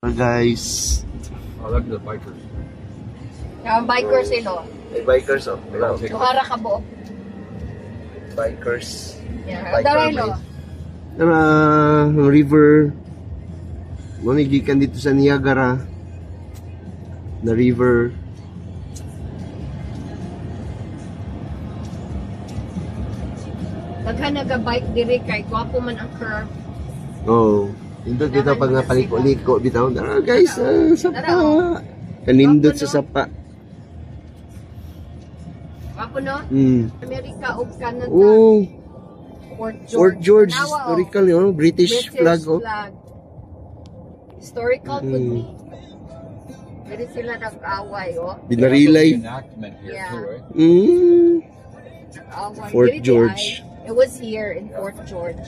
Guys. Oh, look at the bikers. Yung bikers sila. May bikers oh. Tuhara ka bo. Bikers. Yeah. Daray lo. River. Manigikan dito sa Niagara. The river. Daghan naga-bike diri kay gwapo man ang curve. Oh. Nindot dito pag napaliko-liko bitaw. Guys, sapa. Kanindot sa sapa. Gwapo no? Amerika ug Canada. Oh. Fort George. Historical yun. British flag. Oh. Historical could be. Dili sila nag-away, oh. Binarilay. Yeah. Fort George. It was here in Fort George,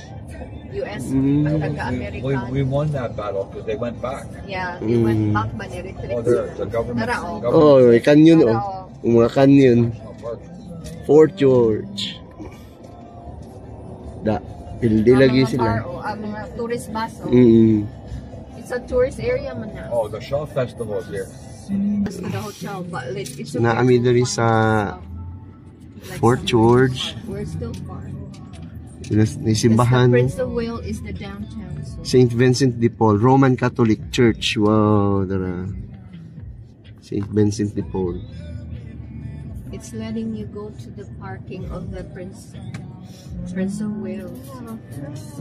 U.S. Taga-American. We won that battle because they went back. Yeah, they went back man. Oh, the government. Oh, may canyon oh. Yung mga canyon. Fort George. Pildi lagi sila. Mga tourist bus. It's a tourist area man na. Oh, the Shaw Festival is here. It's the hotel, but it's Naami diri sa Fort George. We're still far. Nisimbahan. Prince of Wales is the downtown. St. Vincent de Paul, Roman Catholic Church. Wow, dara. St. Vincent de Paul. It's letting you go to the parking of the Prince of Wales.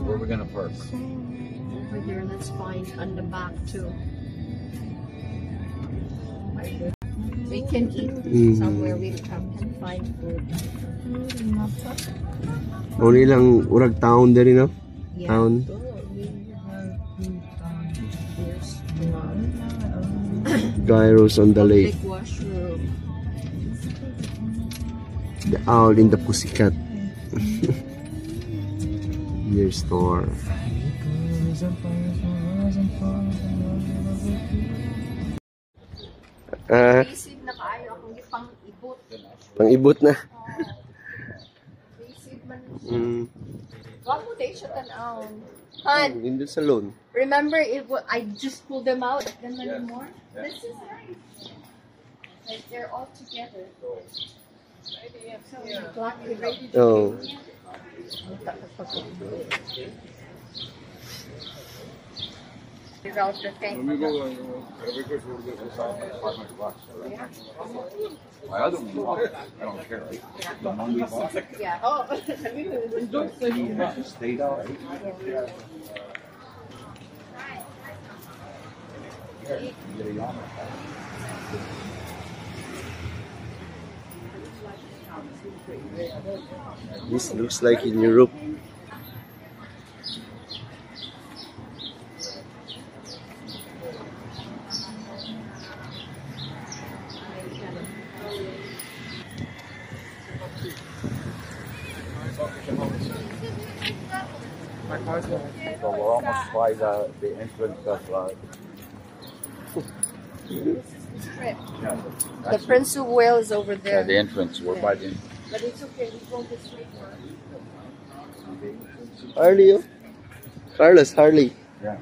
Where are we gonna park? Over there, let's find on the back too. We can eat somewhere. We can find food. Only lang urag town diri no? Yeah. Town. Gyros on the lake. Big washroom. The Owl in the Pussycat. Near store. Basic na kaayo akong ipang-ibot. Pang-ibot na. Basic man. Wapo day siya tan-aon. Han, In the salon. remember I just pulled them out. Then anymore. This is nice. Like they're all together. So black Oh. out the thing. My other one, I don't care. The one we bought. Yeah. Oh. Stayed out. This looks like in Europe. So we're almost by the entrance of The Prince of Wales over there. the entrance. We're by the. But it's okay. We go this way. Harley, oh. Carlos, Harley. Yeah.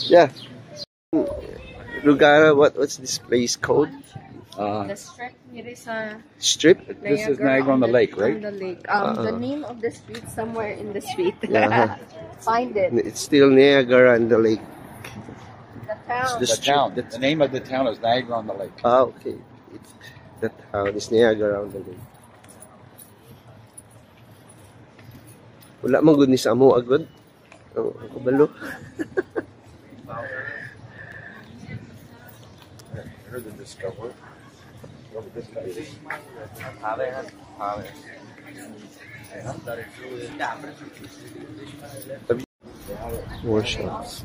Yeah. Lugara, what's this place called? The strip here is Strip? This is Niagara on the Lake, right? On the lake. The name of the street somewhere in the street. Yeah. Find it. It's still Niagara on the lake. The town. The town. The name of the town is Niagara on the Lake. Ah, okay. The town is Niagara on the lake. Wala man gud ni sa amo agad. Oh, ako balo. Here's the Discover. What this guy is. More shops.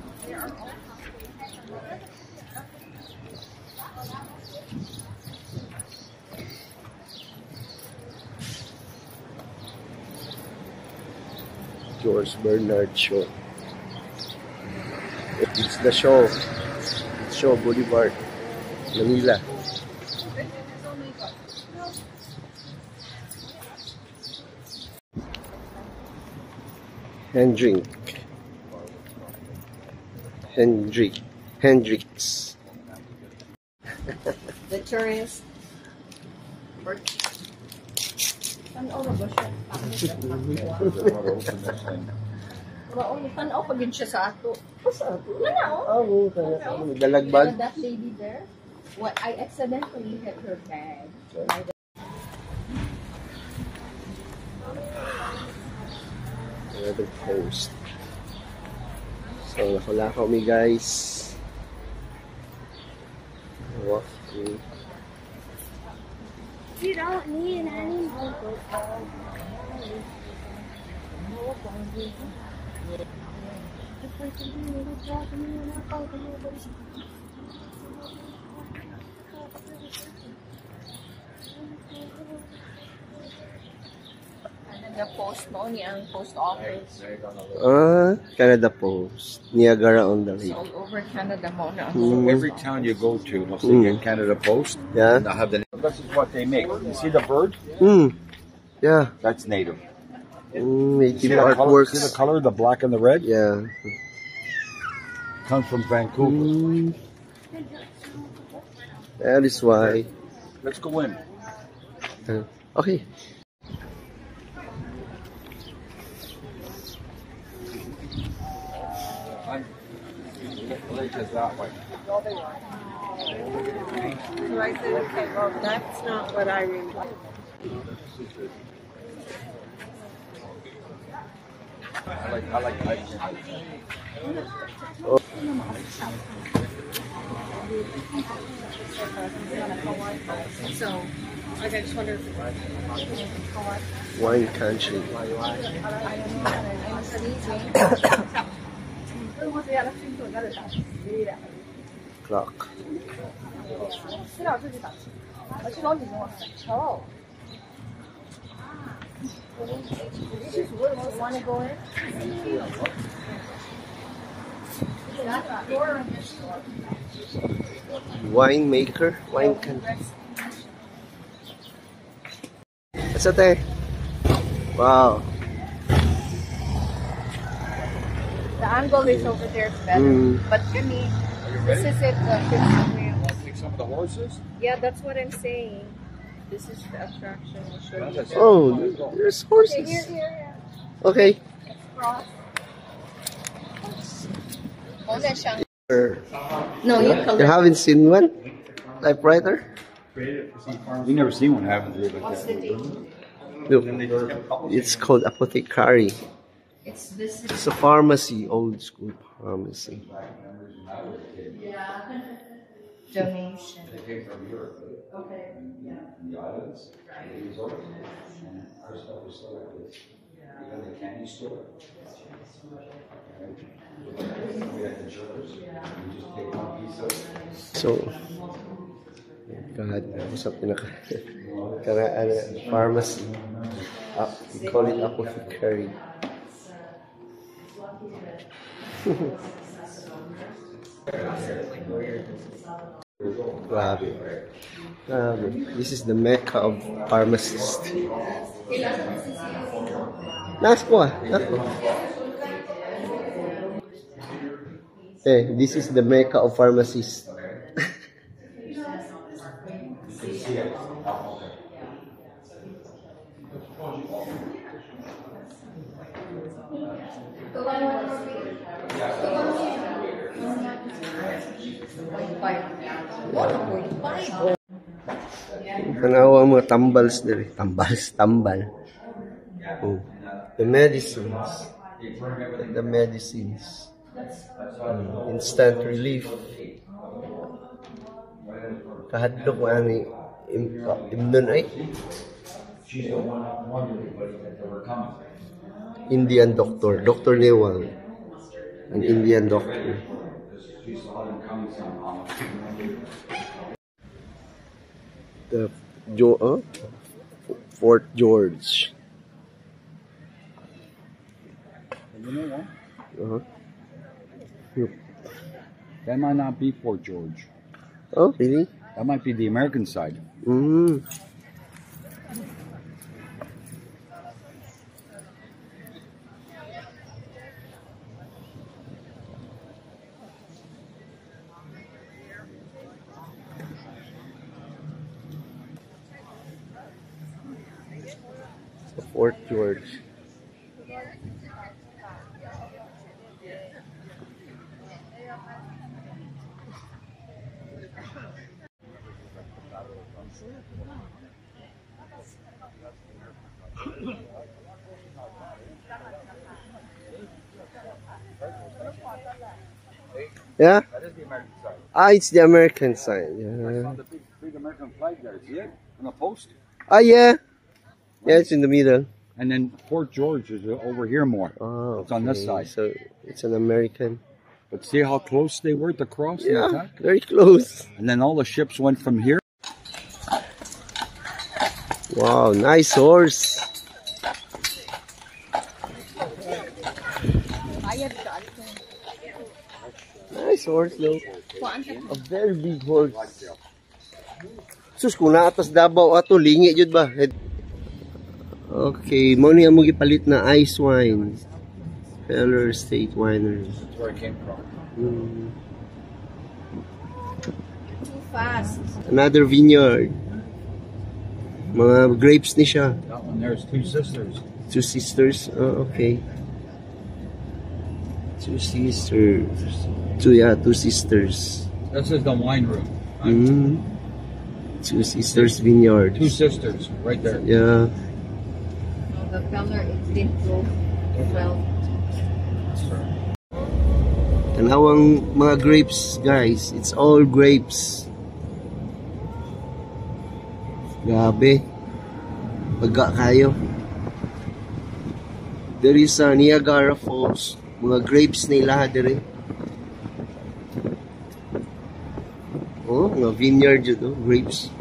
George Bernard Shaw. It's the show. It's Shaw Boulevard, Manila. Hendrix. Hendrix. The tourist. Tanaw na ba siya? Tanaw pa din siya sa ato. Sa ato? Oo, dalagbag. That lady there, what I accidentally hit her bag. Another post. So, nakulakaw mi guys. Walking. You don't need any more. The post mo ang post office. Canada Post. Niagara on the Lake. All over Canada mo na. Every town you go to, they'll say Canada Post. Yeah. And they'll have the name. This is what they make. You see the bird? Yeah. That's native. Native See the color? artworks. See the color, the black and the red? Yeah. Comes from Vancouver. That is why. Let's go in. Okay. The lake is that way. So I said, okay, well, that's not what I remember. I like hiking. So, like I just wonder if Wine country. Clock. want to go in? Winemaker. Wine country. What's that there? Wow. The angle is over there better. But kami, this is it. Take some of the horses? Yeah, that's what I'm saying. This is the attraction. I'll show you. Oh, there's horses. Here. Okay. Cross. Or- No, you You color. haven't seen one? Typewriter? We never seen one happen here, but Look, it's called apothecary. It's this. It's a pharmacy, old school pharmacy. Donation. So, God, ako sa pharmacy. We call it apothecary. Grabe. This is the mecca of pharmacists. Nasko. This is the mecca of pharmacists. Tanawa ang mga tambals diri. Tambal. Oh. The medicines. Instant relief. Kahadlok mo ani imnon ay. Indian doctor. Dr. Newell. An Indian doctor. The Fort George. you know what? Yep. That might not be Fort George. Oh, really? That might be the American side. Fort George. Yeah? That is the American side. Ah, it's the American side. Yeah. The big American flag there, see it? On a post. Ah, yeah. Yeah, it's in the middle. And then Fort George is over here more. Oh, It's on this okay. side. So it's an American. But see how close they were to cross the Yeah, attack? very close. And then all the ships went from here. Wow, nice horse. Nice horse, though. A very big horse. Sus, kung naatas Davao ato, lingi jud ba? Okay, mo ni amo gipalit na ice wine. Feller State Winery. That's where it came from. Too fast. Another vineyard. Mga grapes ni siya. That one there's two sisters. Two sisters. Oh, okay. Two sisters. Two sisters. This is the wine room. Two sisters vineyard. Two sisters, right there. Yeah. The color, it didn't go well. Tanawang mga grapes, guys. It's all grapes. Grabe. Baga kayo. There is Niagara Falls. Mga grapes na ilaha dire. Oh, mga vineyard yun, oh, grapes.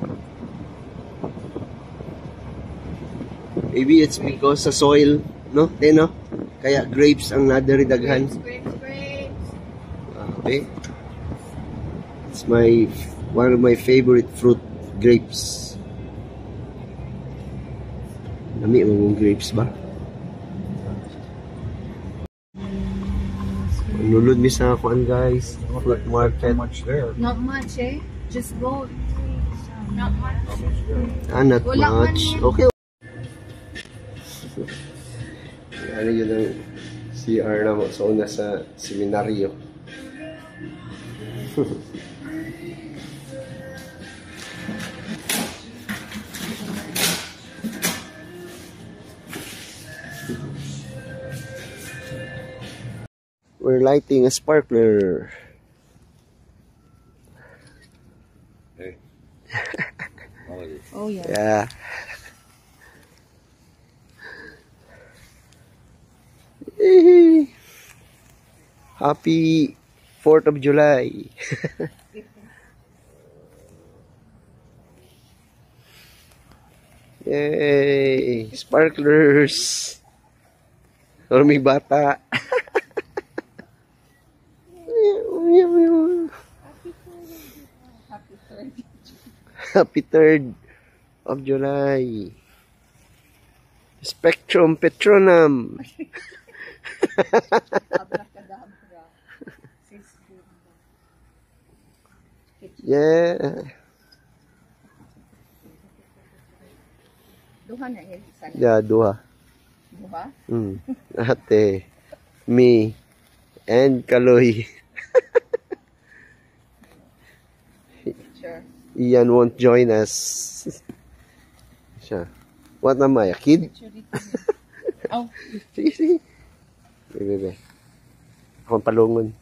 Maybe it's because sa soil, no? No? Kaya grapes ang nadiri daghan. Grapes. Okay. It's one of my favorite fruit, grapes. Nami mong grapes ba? Nulod mi sa kuan, guys. Fruit market. Not much there. Not much, eh? Just go. Not much. Ah, not Wala man much. yan. Okay. Ano yun ang CR na mo sa una sa seminaryo. We're lighting a sparkler. Hey. Oh, yeah. Yeah. Happy 4th of July. Yay! Sparklers! Or may bata. Happy 3rd of July. Spectrum Petronum. Abracadabra. Yeah. Duha na yun. Isa na. Yeah, duha. Duha? Ate, me, and Kaloy. Sure. Ian won't join us. Siya. What am I, a kid? Oh. Sige, sige. Bebe. Akong palungon.